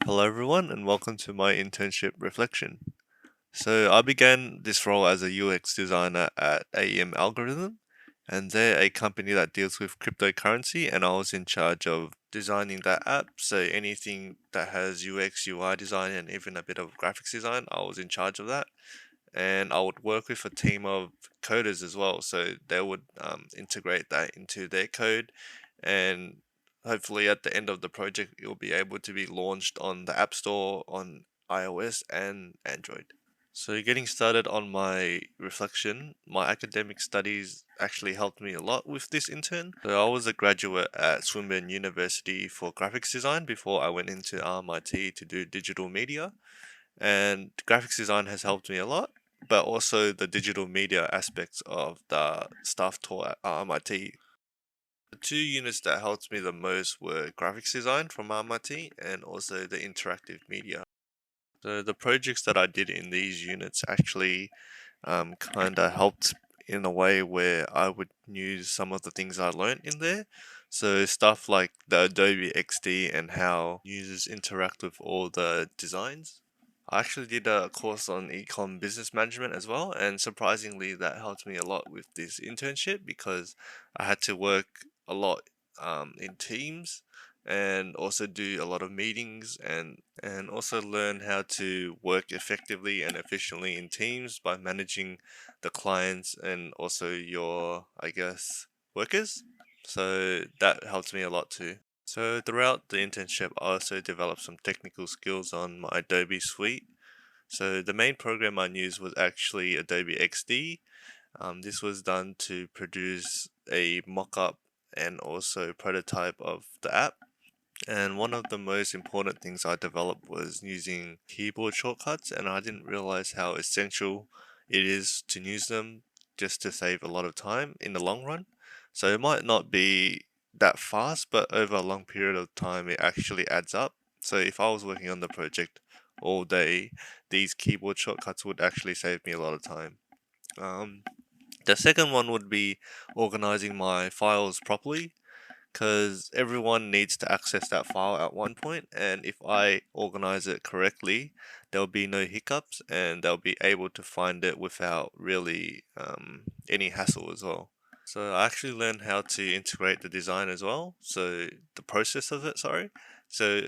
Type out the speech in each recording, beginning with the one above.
Hello, everyone, and welcome to my internship reflection. So, I began this role as a UX designer at AEM Algorithm, and they're a company that deals with cryptocurrency, and I was in charge of designing that app. So, anything that has UX, UI design, and even a bit of graphics design, I was in charge of that. And I would work with a team of coders as well, so they would integrate that into their code, and hopefully at the end of the project it will be able to be launched on the App Store on iOS and Android. So getting started on my reflection, my academic studies actually helped me a lot with this intern. So I was a graduate at Swinburne University for graphics design before I went into RMIT to do digital media, and graphics design has helped me a lot, but also the digital media aspects of the stuff taught at RMIT. The two units that helped me the most were graphics design from RMIT and also the interactive media. So the projects that I did in these units actually kind of helped in a way where I would use some of the things I learned in there. So stuff like the Adobe XD and how users interact with all the designs. I actually did a course on ecom business management as well, and surprisingly, that helped me a lot with this internship because I had to work a lot in teams and also do a lot of meetings and also learn how to work effectively and efficiently in teams by managing the clients and also your, I guess, workers. So that helped me a lot too. So throughout the internship, I also developed some technical skills on my Adobe suite. So the main program I used was actually Adobe XD. This was done to produce a mock-up and also prototype of the app. And one of the most important things I developed was using keyboard shortcuts, and I didn't realize how essential it is to use them just to save a lot of time in the long run. So it might not be that fast, but over a long period of time, it actually adds up. So if I was working on the project all day, these keyboard shortcuts would actually save me a lot of time. Um, the second one would be organizing my files properly because everyone needs to access that file at one point, and if I organize it correctly, there'll be no hiccups and they'll be able to find it without really any hassle as well. So I actually learned how to integrate the design as well, so the process of it, sorry. So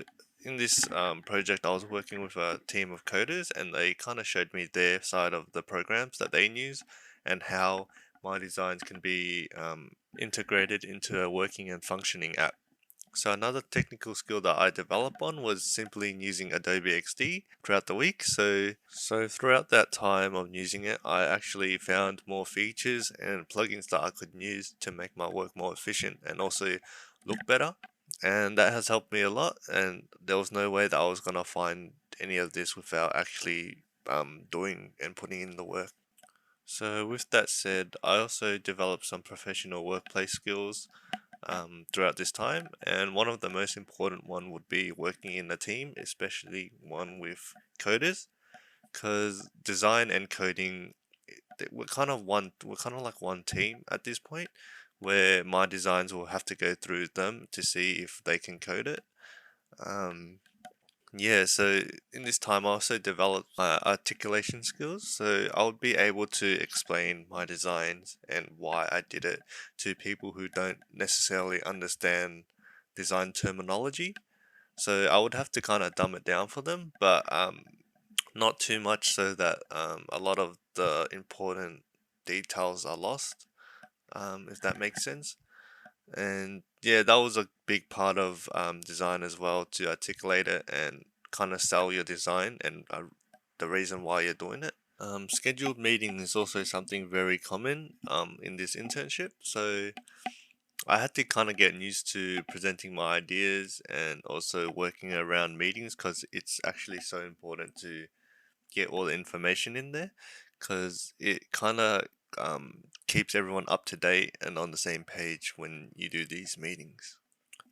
in this project, I was working with a team of coders, and they kind of showed me their side of the programs that they use and how my designs can be integrated into a working and functioning app. So another technical skill that I developed on was simply using Adobe XD throughout the week. So throughout that time of using it, I actually found more features and plugins that I could use to make my work more efficient and also look better. And that has helped me a lot. And there was no way that I was gonna find any of this without actually doing and putting in the work. So with that said, I also developed some professional workplace skills throughout this time, and one of the most important one would be working in a team, especially one with coders, because design and coding, we're kind of like one team at this point, where my designs will have to go through them to see if they can code it. Um, yeah, so in this time, I also developed my articulation skills. So I would be able to explain my designs and why I did it to people who don't necessarily understand design terminology. So I would have to kind of dumb it down for them, but not too much so that a lot of the important details are lost, if that makes sense. And yeah, that was a big part of design as well, to articulate it and kind of sell your design and the reason why you're doing it. Scheduled meeting is also something very common in this internship. So I had to kind of get used to presenting my ideas and also working around meetings because it's actually so important to get all the information in there because it kind of keeps everyone up to date and on the same page when you do these meetings.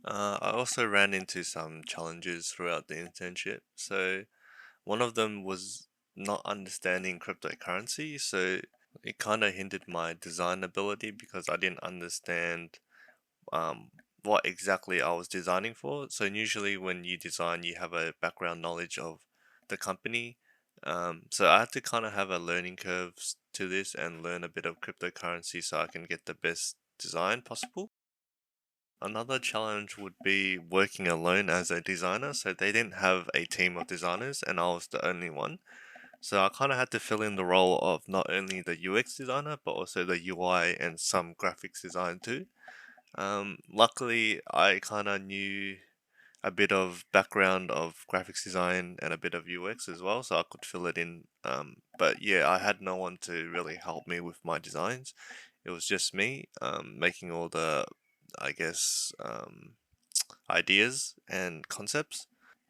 I also ran into some challenges throughout the internship. So one of them was not understanding cryptocurrency. So it kind of hindered my design ability because I didn't understand um, what exactly I was designing for. So usually when you design, you have a background knowledge of the company. So I had to kind of have a learning curve to this and learn a bit of cryptocurrency so I can get the best design possible. Another challenge would be working alone as a designer. So they didn't have a team of designers, and I was the only one. So I kind of had to fill in the role of not only the UX designer, but also the UI and some graphics design too. Luckily, I kind of knew a bit of background of graphics design and a bit of UX as well, so I could fill it in. But yeah, I had no one to really help me with my designs. It was just me making all the, I guess, ideas and concepts,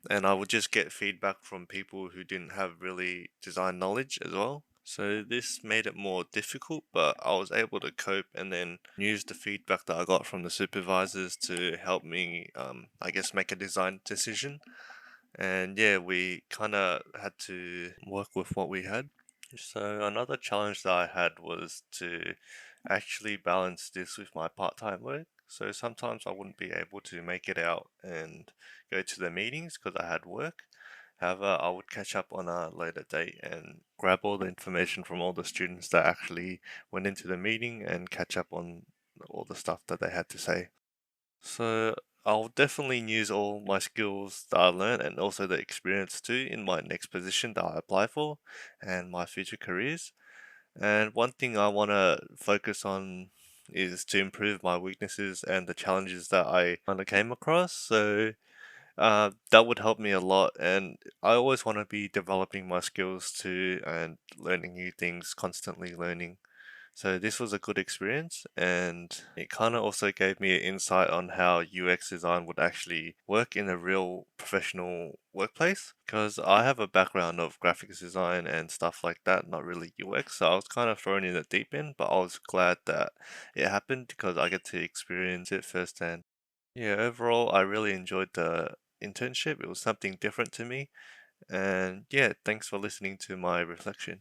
and I would just get feedback from people who didn't have really design knowledge as well. So this made it more difficult, but I was able to cope and then use the feedback that I got from the supervisors to help me, I guess, make a design decision. And yeah, we kind of had to work with what we had. So another challenge that I had was to actually balance this with my part-time work. So sometimes I wouldn't be able to make it out and go to the meetings because I had work. However, I would catch up on a later date and grab all the information from all the students that actually went into the meeting and catch up on all the stuff that they had to say. So I'll definitely use all my skills that I learned and also the experience too in my next position that I apply for and my future careers. And one thing I want to focus on is to improve my weaknesses and the challenges that I kind of came across. So that would help me a lot. And I always want to be developing my skills too and learning new things, constantly learning. So this was a good experience, and it kind of also gave me an insight on how UX design would actually work in a real professional workplace. Because I have a background of graphics design and stuff like that, not really UX. So I was kind of thrown in the deep end, but I was glad that it happened because I get to experience it firsthand. Yeah, overall, I really enjoyed the internship. It was something different to me, and yeah, thanks for listening to my reflection.